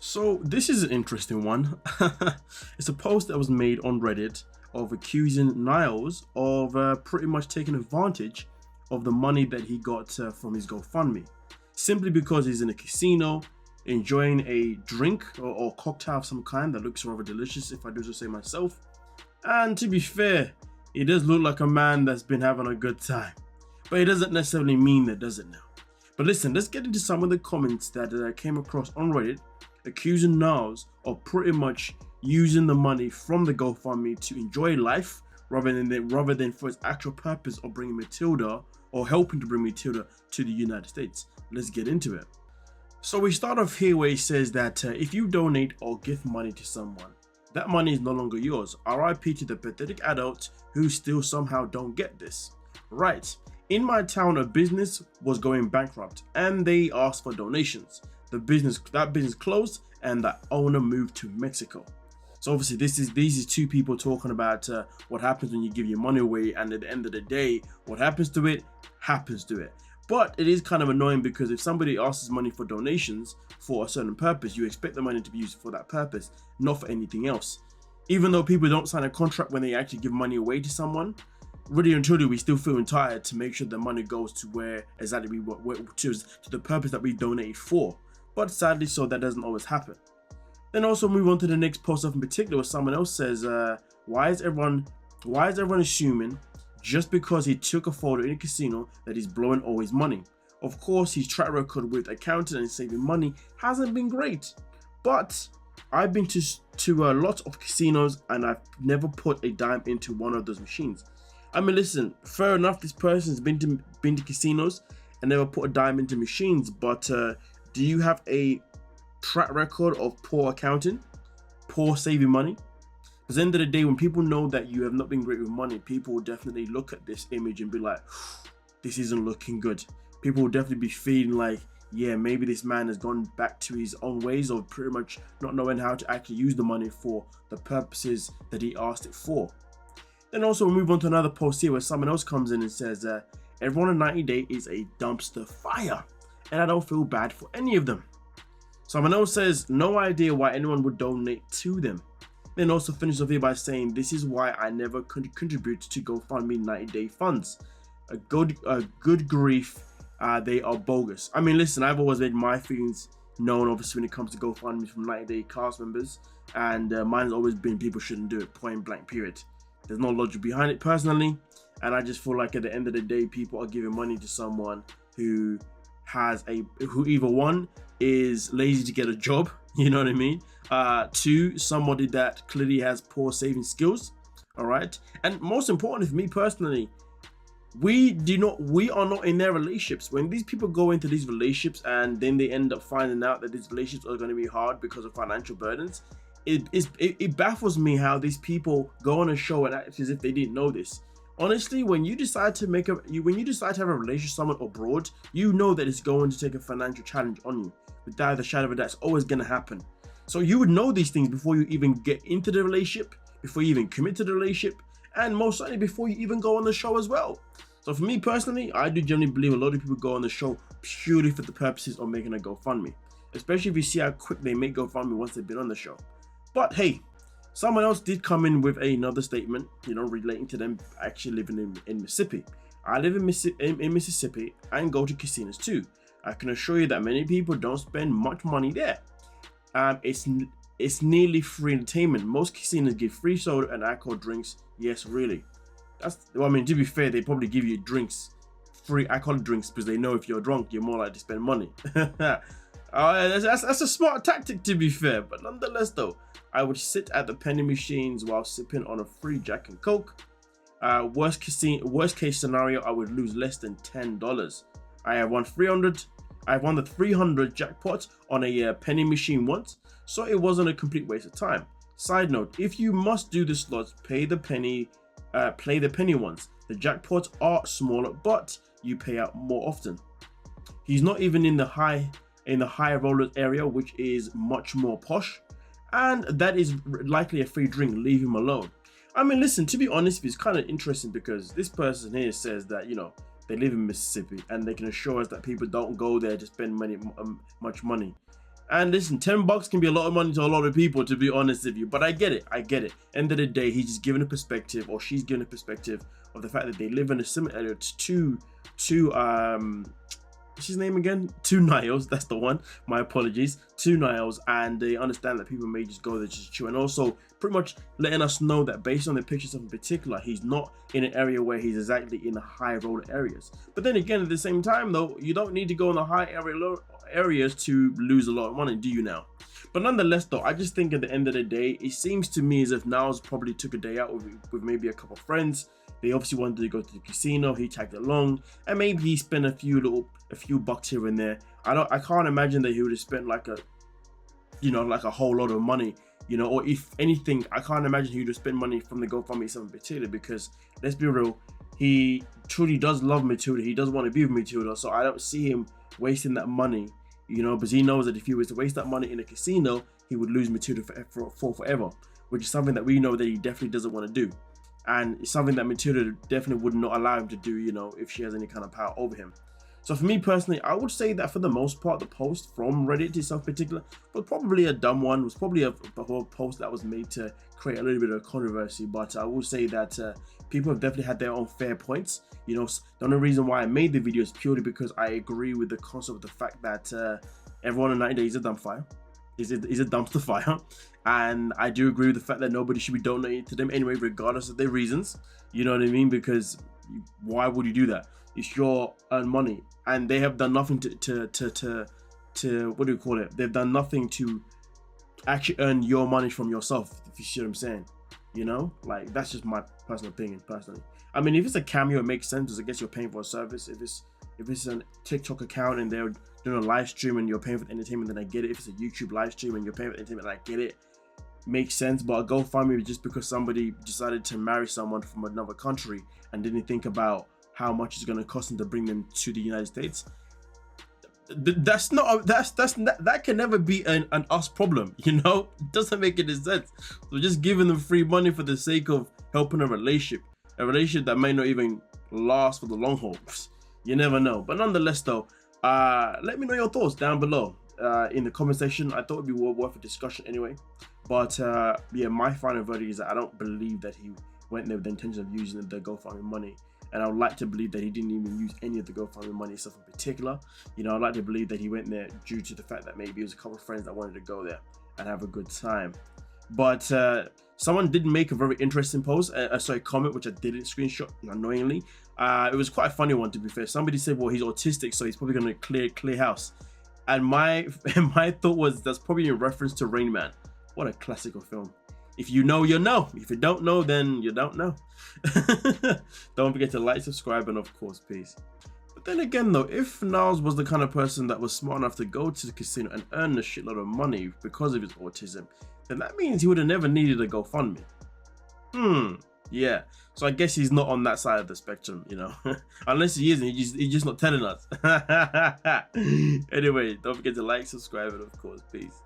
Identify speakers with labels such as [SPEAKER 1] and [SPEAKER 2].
[SPEAKER 1] So this is an interesting one. It's a post that was made on Reddit of accusing Niles of pretty much taking advantage of the money that he got from his GoFundMe, simply because he's in a casino enjoying a drink or cocktail of some kind that looks rather delicious, if I do so say myself. And to be fair, he does look like a man that's been having a good time, but it doesn't necessarily mean that, does it now? But listen, let's get into some of the comments that I came across on Reddit accusing Niles of pretty much using the money from the GoFundMe to enjoy life rather than for its actual purpose of bringing Matilda or helping to bring Matilda to the United States. Let's get into it. So we start off here where he says that if you donate or give money to someone, that money is no longer yours. RIP to the pathetic adults who still somehow don't get this. Right. In my town, a business was going bankrupt and they asked for donations. That business closed and the owner moved to Mexico. So obviously these are two people talking about what happens when you give your money away, and at the end of the day, what happens to it happens to it. But it is kind of annoying because if somebody asks money for donations for a certain purpose, you expect the money to be used for that purpose, not for anything else. Even though people don't sign a contract when they actually give money away to someone, really and truly, we still feel entitled to make sure the money goes to where exactly to the purpose that we donated for. But sadly, so that doesn't always happen. Then also move on to the next post of in particular, where someone else says, why is everyone assuming just because he took a photo in a casino that he's blowing all his money? Of course, his track record with accounting and saving money hasn't been great. But I've been to a lot of casinos and I've never put a dime into one of those machines. I mean, listen, fair enough, this person's been to casinos and never put a dime into machines, but do you have a track record of poor accounting, poor saving money? Because at the end of the day, when people know that you have not been great with money, people will definitely look at this image and be like, this isn't looking good. People will definitely be feeling like, yeah, maybe this man has gone back to his own ways of pretty much not knowing how to actually use the money for the purposes that he asked it for. Then also we move on to another post here where someone else comes in and says, everyone on 90 Day is a dumpster fire, and I don't feel bad for any of them. Someone else says, no idea why anyone would donate to them. Then also finishes off here by saying, this is why I never contribute to GoFundMe 90 Day funds. A good grief, they are bogus. I mean, listen, I've always made my feelings known, obviously, when it comes to GoFundMe from 90 Day cast members, and mine's always been people shouldn't do it, point blank, period. There's no logic behind it personally, and I just feel like at the end of the day, people are giving money to someone who either one is lazy to get a job, you know what I mean? Two, somebody that clearly has poor saving skills, all right? And most importantly for me personally, we are not in their relationships. When these people go into these relationships and then they end up finding out that these relationships are going to be hard because of financial burdens, it baffles me how these people go on a show and act as if they didn't know this. Honestly, when you decide to have a relationship with someone abroad, you know that it's going to take a financial challenge on you. Without the shadow of a doubt, it's always going to happen. So you would know these things before you even get into the relationship, before you even commit to the relationship, and most certainly before you even go on the show as well. So for me personally, I do generally believe a lot of people go on the show purely for the purposes of making a GoFundMe, especially if you see how quick they make GoFundMe once they've been on the show. But hey, someone else did come in with another statement, relating to them actually living in Mississippi. I live in Mississippi and go to casinos too. I can assure you that many people don't spend much money there. It's nearly free entertainment. Most casinos give free soda and alcohol drinks. Yes, really. To be fair, they probably give you free alcoholic drinks because they know if you're drunk, you're more likely to spend money. That's a smart tactic, to be fair. But nonetheless, though, I would sit at the penny machines while sipping on a free Jack and Coke. Worst case scenario, I would lose less than $10. I have won the 300 jackpot on a penny machine once, so it wasn't a complete waste of time. Side note: if you must do the slots, play the penny ones. The jackpots are smaller, but you pay out more often. He's not even in the high rollers area, which is much more posh, and that is likely a free drink. Leave him alone. I mean, listen, to be honest, it's kind of interesting because this person here says that they live in Mississippi and they can assure us that people don't go there to spend much money. And listen, $10 can be a lot of money to a lot of people, to be honest with you. But I get it. End of the day, he's just giving a perspective, or she's giving a perspective of the fact that they live in a similar area to what's his name again? To Niles, that's the one. My apologies. To Niles, and they understand that people may just go there just to chill. And also, pretty much letting us know that based on the pictures in particular, he's not in an area where he's exactly in the high roller areas. But then again, at the same time, though, you don't need to go in the high areas to lose a lot of money, do you now? But nonetheless, though, I just think at the end of the day, it seems to me as if Niles probably took a day out with maybe a couple of friends. They obviously wanted to go to the casino. He tagged along, and maybe he spent a few bucks here and there. I can't imagine that he would have spent like a whole lot of money, or if anything, I can't imagine he would have spent money from the GoFundMe in particular, because let's be real, he truly does love Matilda. He does want to be with Matilda, so I don't see him wasting that money, because he knows that if he was to waste that money in a casino, he would lose Matilda for forever, which is something that we know that he definitely doesn't want to do. And it's something that Matilda definitely would not allow him to do, if she has any kind of power over him. So for me personally, I would say that for the most part, the post from Reddit itself in particular was probably a dumb one. It was probably a post that was made to create a little bit of controversy. But I will say that people have definitely had their own fair points. The only reason why I made the video is purely because I agree with the concept of the fact that everyone in 90 days is a dumpster fire. Is a dumpster fire. And I do agree with the fact that nobody should be donating to them anyway, regardless of their reasons. You know what I mean? Because why would you do that? It's your earned money, and they have done nothing to what do you call it? They've done nothing to actually earn your money from yourself, if you see what I'm saying. Like, that's just my personal opinion. Personally, I mean, if it's a cameo, it makes sense, because I guess you're paying for a service. If it's a TikTok account and they're doing a live stream and you're paying for the entertainment, then I get it. If it's a YouTube live stream and you're paying for the entertainment, then I get it. Makes sense. But a GoFundMe, just because somebody decided to marry someone from another country and didn't think about how much it's going to cost them to bring them to the United States, that can never be an us problem. It doesn't make any sense. So just giving them free money for the sake of helping a relationship that may not even last for the long haul. You never know. But nonetheless, though, let me know your thoughts down below in the comment section. I thought it'd be worth a discussion anyway. But yeah, my final verdict is that I don't believe that he went there with the intention of using the GoFundMe money. And I would like to believe that he didn't even use any of the GoFundMe money itself in particular. I'd like to believe that he went there due to the fact that maybe it was a couple of friends that wanted to go there and have a good time. But someone did make a very interesting post, comment, which I didn't screenshot, annoyingly. It was quite a funny one, to be fair. Somebody said, well, he's autistic, so he's probably going to clear house. And my thought was, that's probably in reference to Rain Man. What a classical film. If you know, you know. If you don't know, then you don't know. Don't forget to like, subscribe, and of course, peace. But then again, though, if Niles was the kind of person that was smart enough to go to the casino and earn a shitload of money because of his autism, then that means he would have never needed a GoFundMe. Yeah. So I guess he's not on that side of the spectrum, Unless he is, and he's just not telling us. Anyway, don't forget to like, subscribe, and of course, peace.